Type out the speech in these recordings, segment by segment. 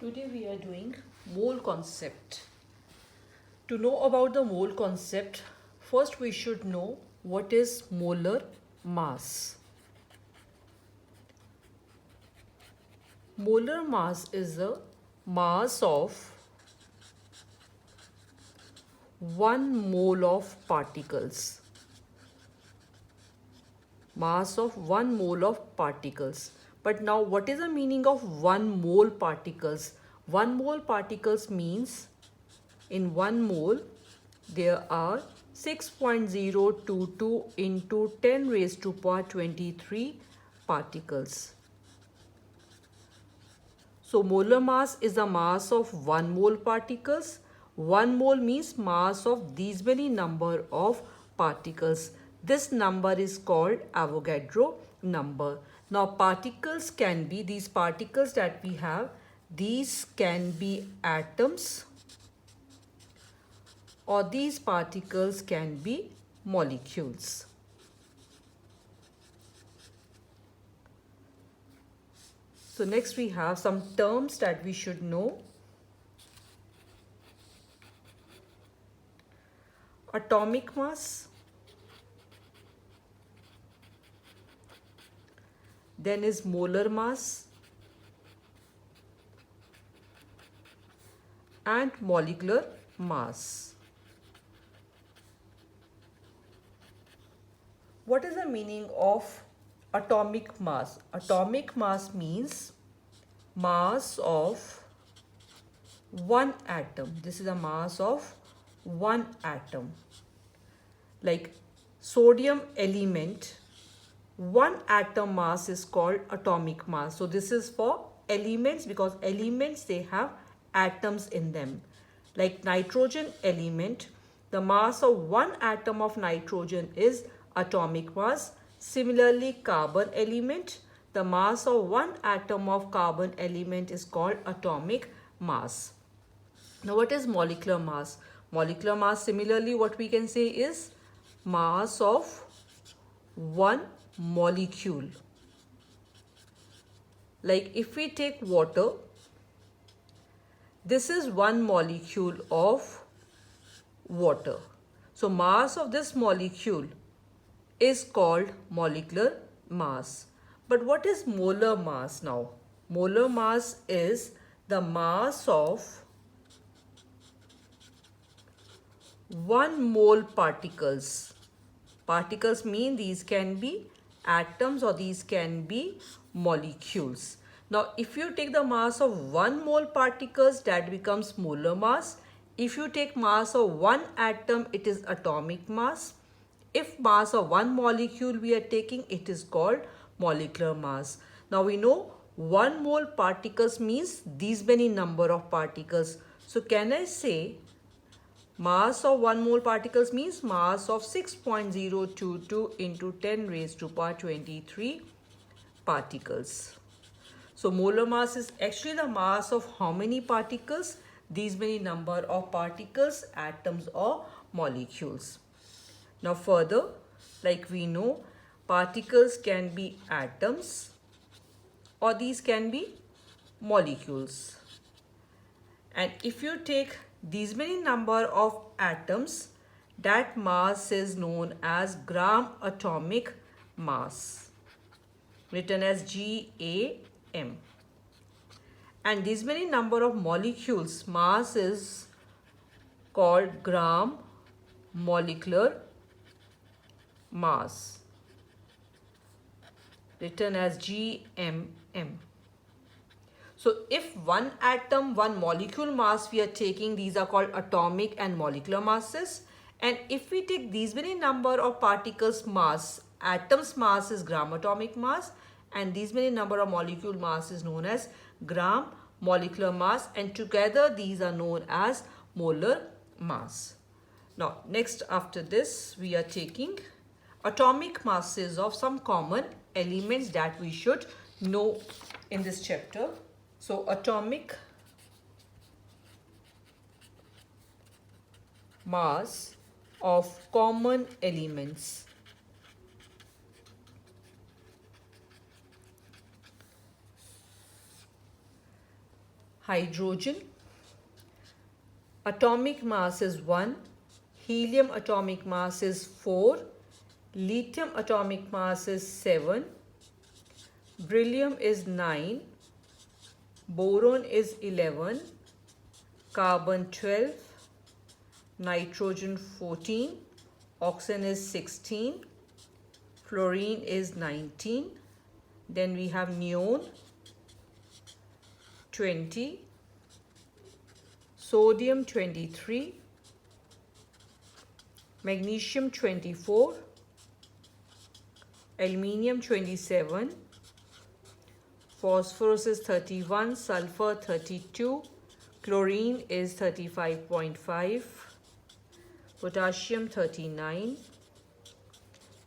Today we are doing mole concept. To know about the mole concept, first we should know what is molar mass. Molar mass is the mass of 1 mole of particles. Mass of 1 mole of particles. But now what is the meaning of 1 mole particles? 1 mole particles means in 1 mole there are 6.022 into 10 raised to power 23 particles. So molar mass is the mass of 1 mole particles. 1 mole means mass of these many number of particles. This number is called Avogadro number. Now particles can be, these particles that we have, these can be atoms or these particles can be molecules. So next we have some terms that we should know. Atomic mass, then is molar mass and molecular mass. What is the meaning of atomic mass? Atomic mass means mass of one atom. This is the mass of one atom. Like sodium element, one atom mass is called atomic mass. So this is for elements because elements, they have atoms in them. Like nitrogen element, the mass of one atom of nitrogen is atomic mass. Similarly, carbon element, the mass of one atom of carbon element is called atomic mass. Now what is molecular mass? Molecular mass, similarly, what we can say is mass of one molecule. Like if we take water, this is one molecule of water. So mass of this molecule is called molecular mass. But what is molar mass now? Molar mass is the mass of 1 mole particles. Particles mean these can be atoms or these can be molecules. Now if you take the mass of 1 mole particles, that becomes molar mass. If you take mass of one atom, it is atomic mass. If mass of one molecule we are taking, it is called molecular mass. Now we know 1 mole particles means these many number of particles. So can I say mass of 1 mole particles means mass of 6.022 into 10 raised to power 23 particles. So molar mass is actually the mass of how many particles? These many number of particles, atoms or molecules. Now further, like we know, particles can be atoms or these can be molecules. And if you take these many number of atoms, that mass is known as gram atomic mass, written as GAM. And these many number of molecules, mass is called gram molecular mass, written as GMM. So if one atom, one molecule mass we are taking, these are called atomic and molecular masses. And if we take these many number of particles mass, atoms mass is gram atomic mass and these many number of molecule mass is known as gram molecular mass, and together these are known as molar mass. Now next after this we are taking atomic masses of some common elements that we should know in this chapter. So atomic mass of common elements. hydrogen. Atomic mass is 1. Helium atomic mass is 4. Lithium atomic mass is 7. Beryllium is 9. Boron is 11. Carbon 12. Nitrogen 14. Oxygen is 16. Fluorine is 19. Then we have neon 20. Sodium 23. Magnesium 24. Aluminium 27. Phosphorus is 31. Sulfur 32. Chlorine is 35.5. Potassium 39.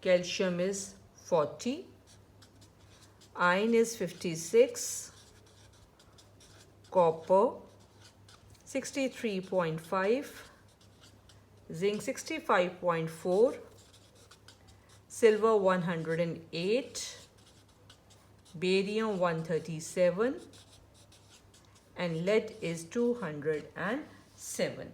Calcium is 40. Iron is 56. Copper 63.5. Zinc 65.4. Silver 108. Barium 137. And lead is 207.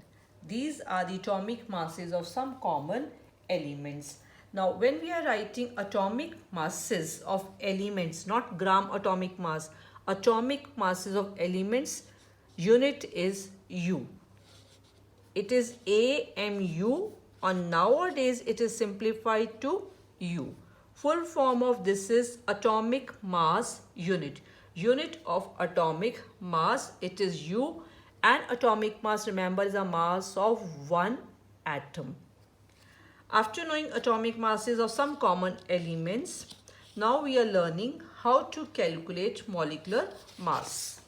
These are the atomic masses of some common elements. Now, when we are writing atomic masses of elements, not gram atomic mass, atomic masses of elements, unit is U. It is AMU, or nowadays it is simplified to U. Full form of this is atomic mass unit. Unit of atomic mass, it is U, and atomic mass, remember, is a mass of one atom. After knowing atomic masses of some common elements, now we are learning how to calculate molecular mass.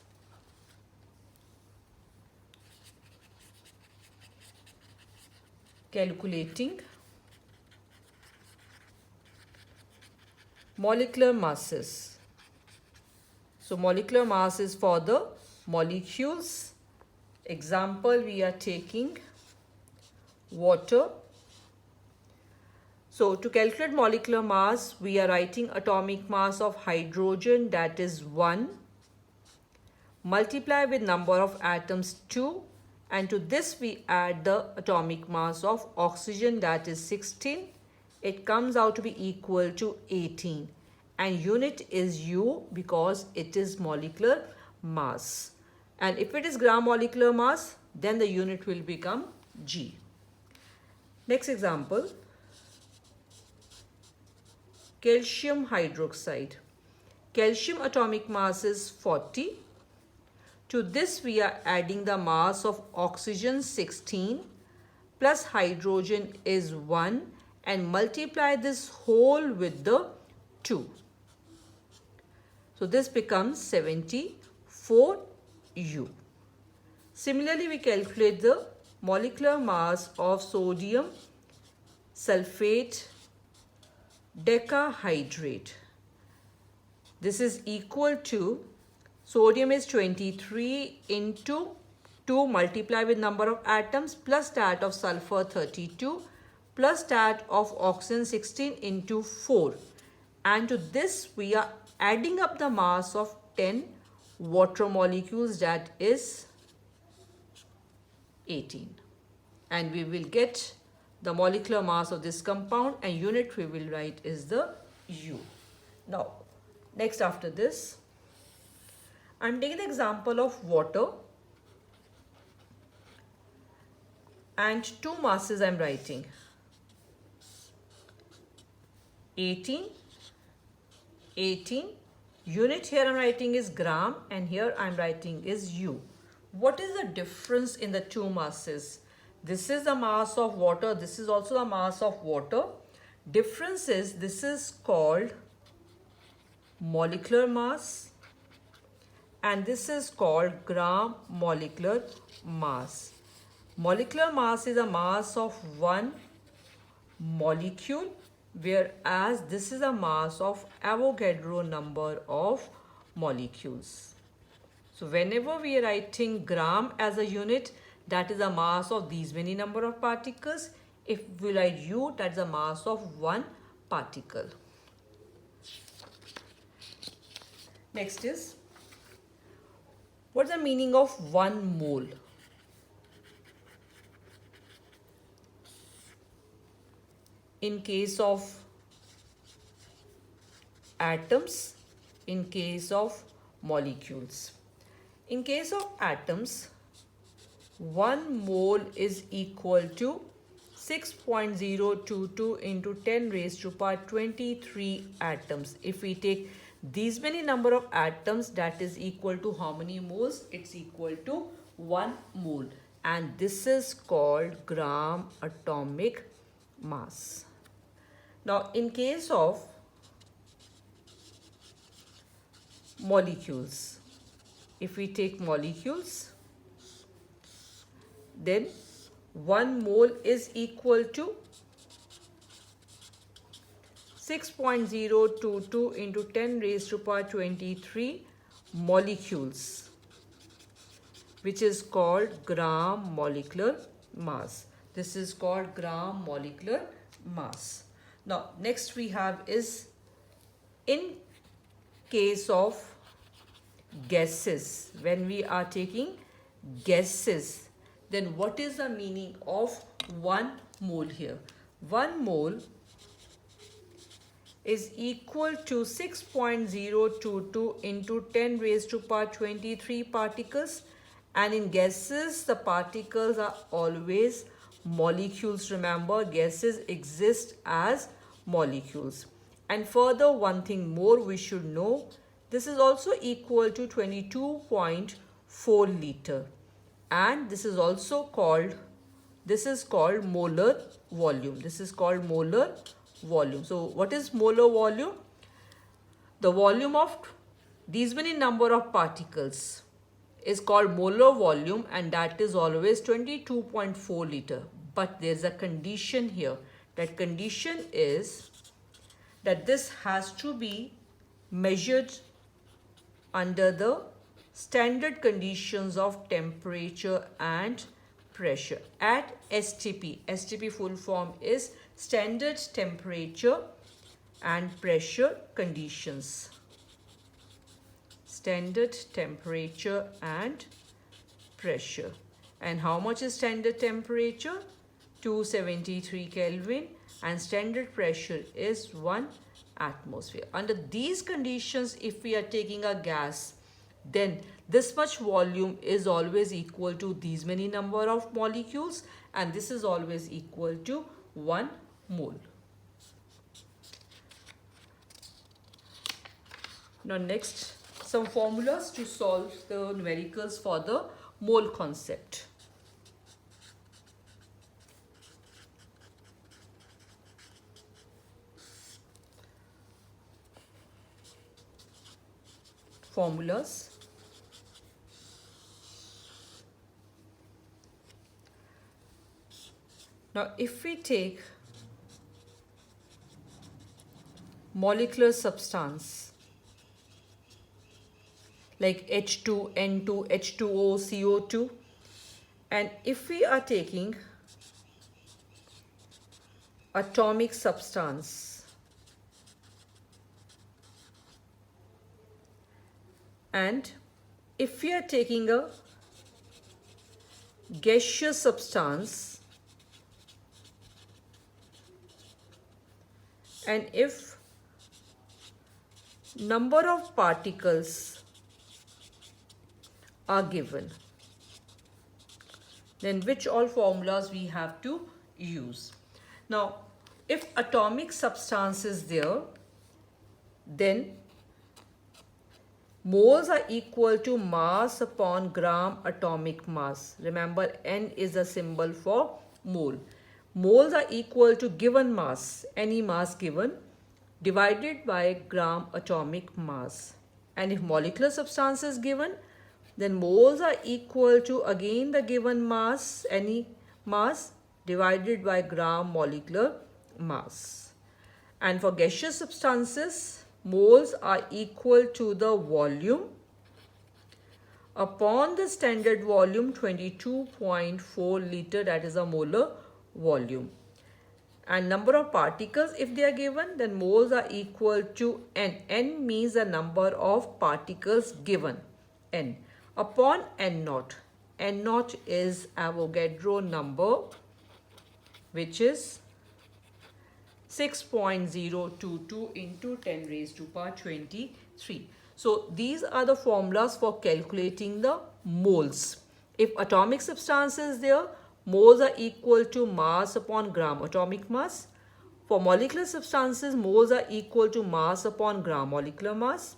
Calculating molecular masses. So molecular mass is for the molecules. Example, we are taking water. So to calculate molecular mass, we are writing atomic mass of hydrogen, that is 1. Multiply with number of atoms 2. And to this we add the atomic mass of oxygen, that is 16. It comes out to be equal to 18. And unit is U because it is molecular mass. And if it is gram molecular mass, then the unit will become G. Next example. Calcium hydroxide. Calcium atomic mass is 40. To this we are adding the mass of oxygen 16 plus hydrogen is 1 and multiply this whole with the 2. So this becomes 74U. Similarly, we calculate the molecular mass of sodium sulfate decahydrate. This is equal to, sodium is 23 into 2 multiplied with number of atoms plus that of sulfur 32 plus that of oxygen 16 into 4. And to this we are adding up the mass of 10 water molecules, that is 18. And we will get the molecular mass of this compound, and unit we will write is the U. Now, next after this, I am taking the example of water and two masses I am writing. 18. Unit here I am writing is gram and here I am writing is U. What is the difference in the two masses? This is the mass of water. This is also the mass of water. Difference is this is called molecular mass and this is called gram molecular mass. Molecular mass is a mass of one molecule, whereas this is a mass of Avogadro number of molecules. So whenever we are writing gram as a unit, that is a mass of these many number of particles. If we write U, that is a mass of one particle. Next is What's the meaning of 1 mole? In case of atoms, in case of molecules. In case of atoms, 1 mole is equal to 6.022 into 10 raised to power 23 atoms. If we take these many number of atoms, that is equal to how many moles? It's equal to 1 mole. And this is called gram atomic mass. Now, in case of molecules, if we take molecules, then 1 mole is equal to 6.022 into 10 raised to power 23 molecules, which is called gram molecular mass. This is called gram molecular mass. Now, next we have is in case of gases. When we are taking gases, then what is the meaning of 1 mole here? 1 mole is equal to 6.022 into 10 raised to power 23 particles, and in gases the particles are always molecules. Remember, gases exist as molecules. And further, one thing more we should know, this is also equal to 22.4 liter, and this is also called, this is called molar volume. This is called molar volume. So what is molar volume? The volume of these many number of particles is called molar volume, and that is always 22.4 liter. But there's a condition here. That condition is that this has to be measured under the standard conditions of temperature and pressure at STP. STP full form is standard temperature and pressure conditions. Standard temperature and pressure. And how much is standard temperature? 273 Kelvin, and standard pressure is 1 atmosphere. Under these conditions, if we are taking a gas, then this much volume is always equal to these many number of molecules, and this is always equal to 1 mole. Now next, some formulas to solve the numericals for the mole concept. Formulas. Now, if we take molecular substance like H2, N2, H2O, CO2, and if we are taking atomic substance and if we are taking a gaseous substance, and if number of particles are given, then which all formulas we have to use? Now, if atomic substance is there, then moles are equal to mass upon gram atomic mass. Remember, N is a symbol for mole. Moles are equal to given mass, any mass given, divided by gram atomic mass. And if molecular substance is given, then moles are equal to again the given mass, any mass, divided by gram molecular mass. And for gaseous substances, moles are equal to the volume upon the standard volume 22.4 liter, that is a molar volume. And number of particles, if they are given, then moles are equal to N. N means the number of particles given, N. upon N naught. N naught is Avogadro number, which is 6.022 into 10 raised to power 23. So these are the formulas for calculating the moles. If atomic substance is there, moles are equal to mass upon gram atomic mass. For molecular substances, moles are equal to mass upon gram molecular mass.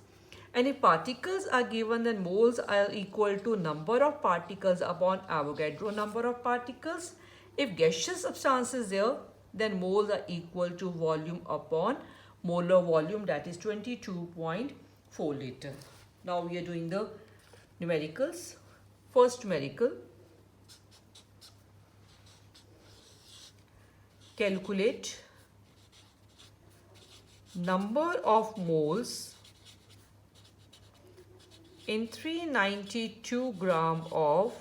And if particles are given, then moles are equal to number of particles upon Avogadro number of particles. If gaseous substance is there, then moles are equal to volume upon molar volume, that is 22.4 liter. Now we are doing the numericals. First numerical. Calculate number of moles in 392 gram of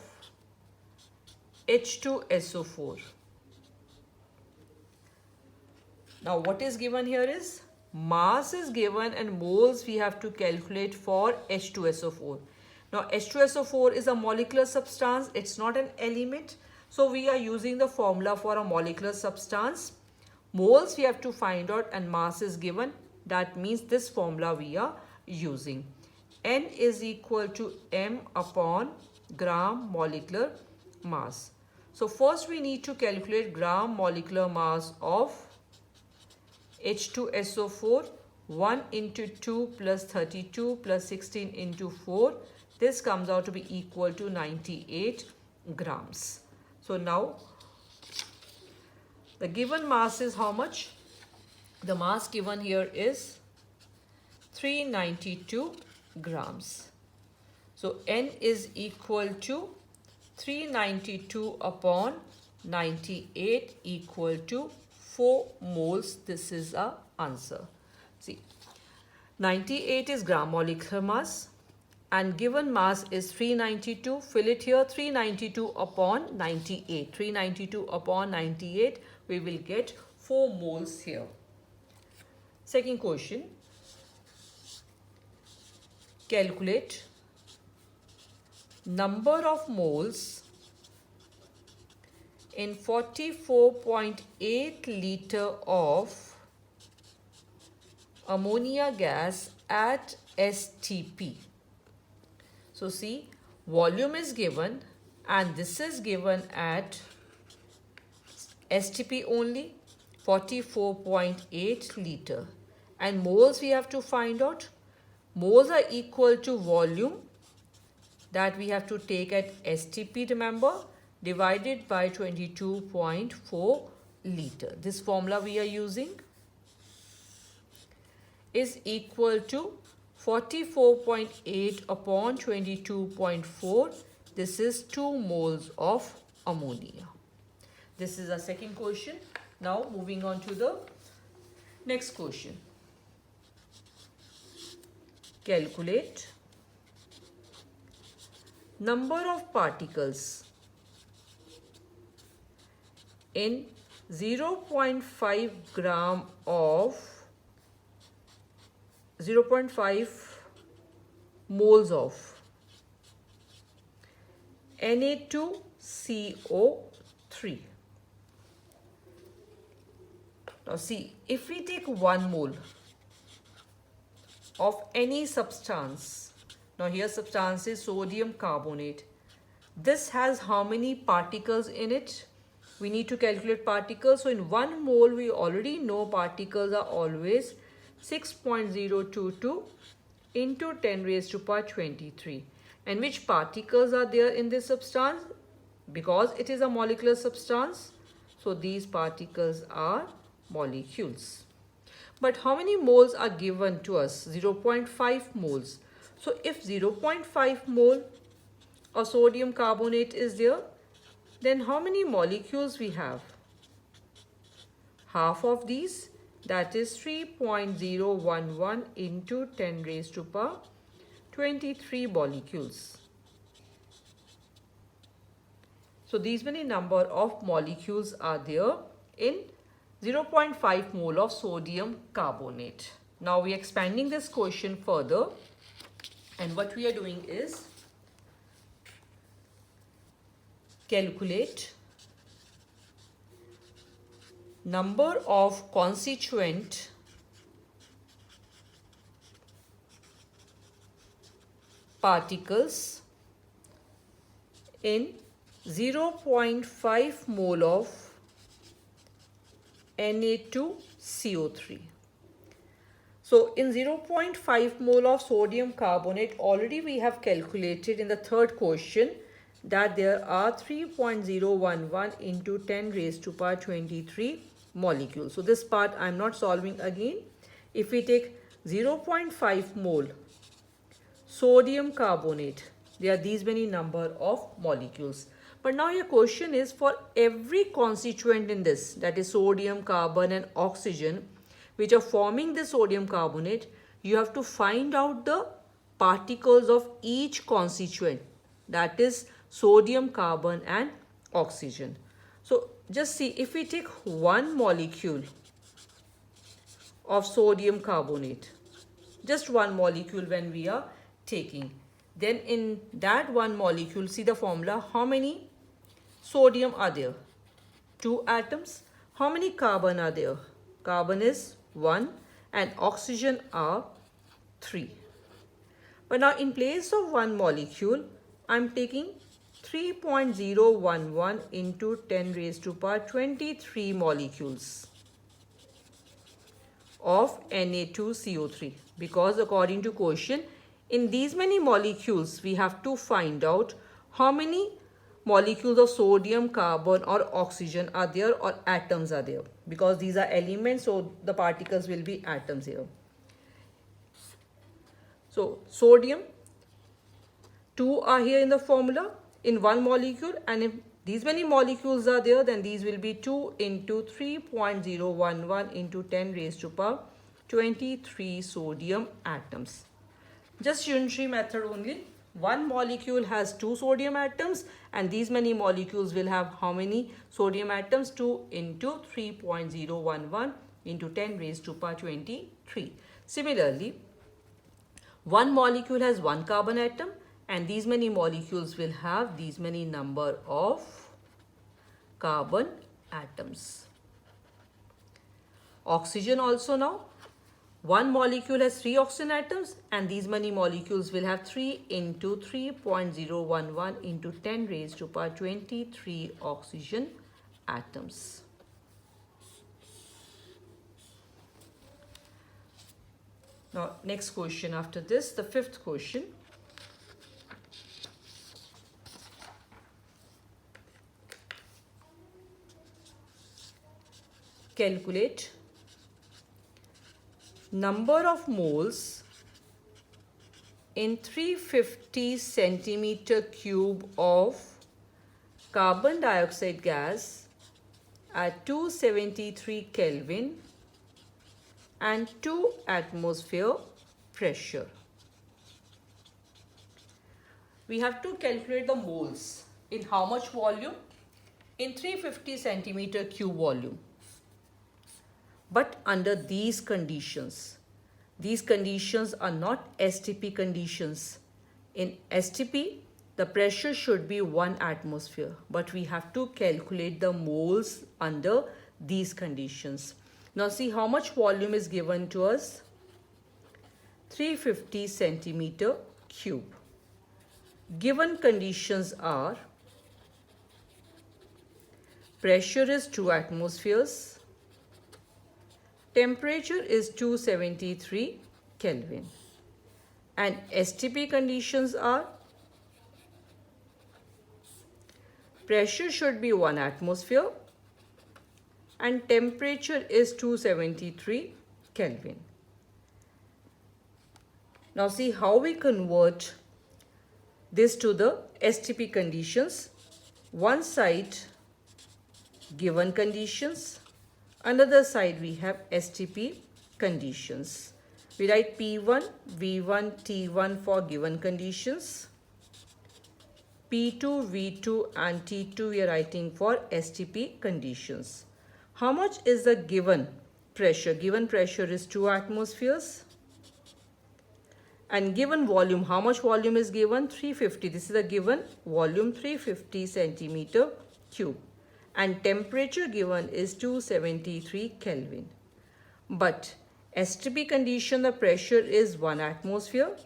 H2SO4. Now what is given here is mass is given and moles we have to calculate for H2SO4. Now H2SO4 is a molecular substance, it's not an element. So we are using the formula for a molecular substance. Moles we have to find out and mass is given. That means this formula we are using. N is equal to M upon gram molecular mass. So first we need to calculate gram molecular mass of H2SO4. 1 into 2 plus 32 plus 16 into 4. This comes out to be equal to 98 grams. So now the given mass is how much? The mass given here is 392 grams. So N is equal to 392 upon 98 equal to 4 moles. This is our answer. See, 98 is gram molecular mass and given mass is 392. Fill it here, 392 upon 98. 392 upon 98, we will get 4 moles here. Second question. Calculate number of moles in 44.8 liter of ammonia gas at STP. So see, volume is given and this is given at STP only, 44.8 liter. And moles we have to find out. Moles are equal to volume that we have to take at STP, remember, divided by 22.4 liter. This formula we are using is equal to 44.8 upon 22.4. This is 2 moles of ammonia. This is our second question. Now moving on to the next question. Calculate number of particles in 0.5 gram of 0.5 moles of Na2CO3. Now see, if we take 1 mole of any substance, now here substance is sodium carbonate. This has how many particles in it? We need to calculate particles. So in 1 mole we already know particles are always 6.022 into 10 raised to power 23. And which particles are there in this substance? Because it is a molecular substance, so these particles are molecules. But how many moles are given to us? 0.5 moles. So if 0.5 mole of sodium carbonate is there, then how many molecules we have? Half of these, that is 3.011 into 10 raised to power 23 molecules. So these many number of molecules are there in 0.5 mole of sodium carbonate. Now we are expanding this question further, and what we are doing is calculate number of constituent particles in 0.5 mole of Na2CO3. So in 0.5 mole of sodium carbonate, already we have calculated in the third question that there are 3.011 into 10 raised to power 23 molecules. So this part I am not solving again. If we take 0.5 mole sodium carbonate, there are these many number of molecules. But now your question is, for every constituent in this, that is sodium, carbon and oxygen, which are forming the sodium carbonate, you have to find out the particles of each constituent, that is sodium, carbon and oxygen. So just see, if we take one molecule of sodium carbonate, just one molecule when we are taking, then in that one molecule, see the formula, how many sodium are there? 2 atoms. How many carbon are there? Carbon is 1 and oxygen are 3. But now in place of one molecule, I am taking 3.011 into 10 raised to power 23 molecules of Na2CO3, because according to question, in these many molecules we have to find out how many molecules of sodium, carbon or oxygen are there, or atoms are there, because these are elements, so the particles will be atoms here. So sodium, 2 are here in the formula in one molecule, and if these many molecules are there, then these will be 2 into 3.011 into 10 raised to power 23 sodium atoms. Just unitary method only. One molecule has 2 sodium atoms, and these many molecules will have how many sodium atoms? 2 into 3.011 into 10 raised to power 23. Similarly, one molecule has 1 carbon atom, and these many molecules will have these many number of carbon atoms. Oxygen also, now one molecule has 3 oxygen atoms, and these many molecules will have 3 into 3.011 into 10 raised to power 23 oxygen atoms. Now next question after this, the fifth question. Calculate number of moles in 350 centimeter cube of carbon dioxide gas at 273 Kelvin and 2 atmosphere pressure. We have to calculate the moles in how much volume? In 350 centimeter cube volume. But under these conditions are not STP conditions. In STP, the pressure should be 1 atmosphere, but we have to calculate the moles under these conditions. Now see how much volume is given to us. 350 centimeter cube. Given conditions are, pressure is 2 atmospheres, temperature is 273 Kelvin, and STP conditions are, pressure should be 1 atmosphere and temperature is 273 Kelvin. Now see how we convert this to the STP conditions. One side given conditions, another side we have STP conditions. We write P1, V1, T1 for given conditions. P2, V2 and T2 we are writing for STP conditions. How much is the given pressure? Given pressure is 2 atmospheres And given volume, how much volume is given? 350. This is the given volume, 350 centimeter cube. And temperature given is 273 Kelvin. But STP condition, the pressure is 1 atmosphere.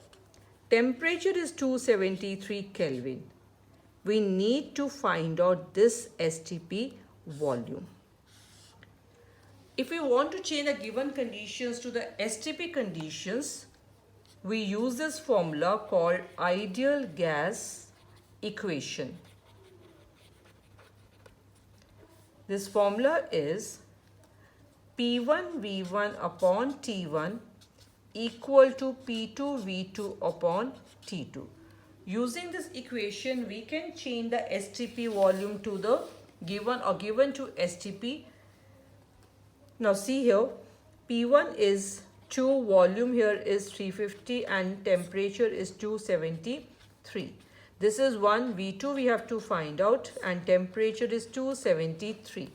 Temperature is 273 Kelvin. We need to find out this STP volume. If we want to change the given conditions to the STP conditions, we use this formula called ideal gas equation. This formula is P1 V1 upon T1 equal to P2 V2 upon T2. Using this equation, we can change the STP volume to the given or given to STP. Now see here, P1 is 2, volume here is 350 and temperature is 273. This is 1, V2 we have to find out and temperature is 273.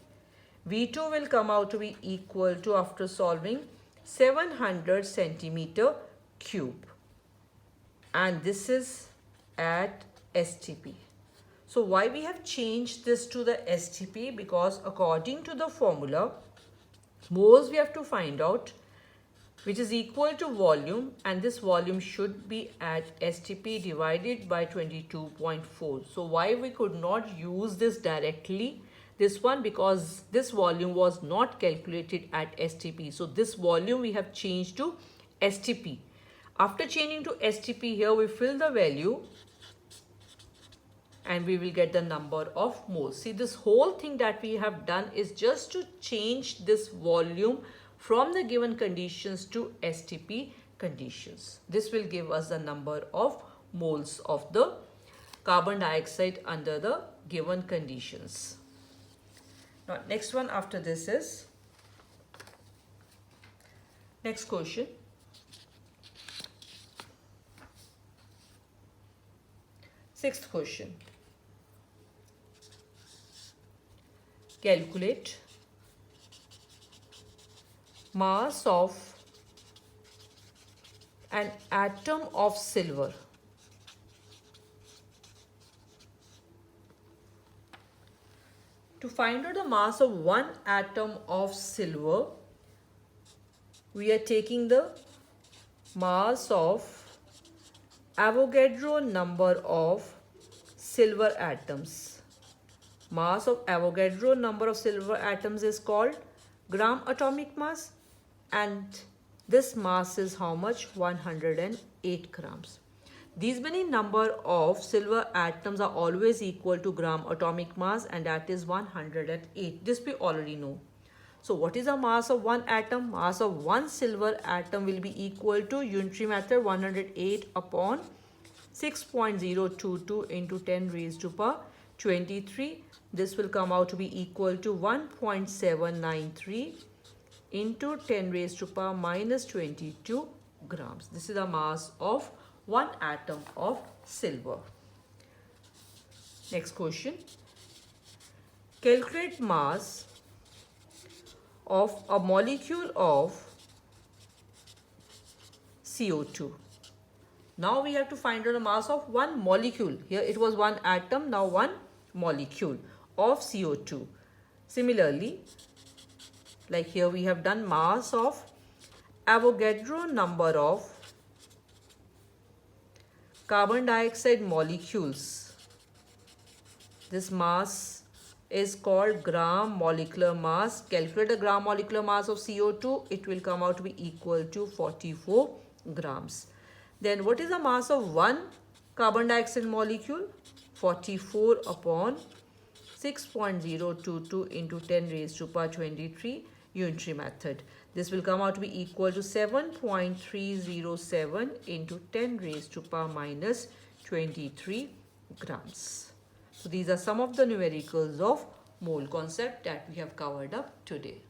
V2 will come out to be equal to, after solving, 700 centimeter cube. And this is at STP. So why we have changed this to the STP? Because according to the formula, moles we have to find out, which is equal to volume, and this volume should be at STP divided by 22.4. So why we could not use this directly, this one? Because this volume was not calculated at STP. So this volume we have changed to STP. After changing to STP, here we fill the value and we will get the number of moles. See, this whole thing that we have done is just to change this volume from the given conditions to STP conditions. This will give us the number of moles of the carbon dioxide under the given conditions. Now, next one after this is, next question. Sixth question. Calculate mass of an atom of silver to find out the mass of one atom of silver. We are taking the mass of Avogadro number of silver atoms. Mass of Avogadro number of silver atoms is called gram atomic mass, and this mass is how much? 108 grams. These many number of silver atoms are always equal to gram atomic mass, and that is 108. This we already know. So what is the mass of one atom? Mass of one silver atom will be equal to unitary method 108 upon 6.022 into 10 raised to power 23. This will come out to be equal to 1.793 into 10 raised to power minus 22 grams. This is the mass of one atom of silver. Next question. Calculate mass of a molecule of CO2. Now we have to find out the mass of one molecule. Here it was one atom, now one molecule of CO2. Similarly, like here we have done mass of Avogadro number of carbon dioxide molecules. This mass is called gram molecular mass. Calculate the gram molecular mass of CO2. It will come out to be equal to 44 grams. Then what is the mass of one carbon dioxide molecule? 44 upon 6.022 into 10 raised to power 23 unitary method. This will come out to be equal to 7.307 into 10 raised to power minus 23 grams. So these are some of the numericals of mole concept that we have covered up today.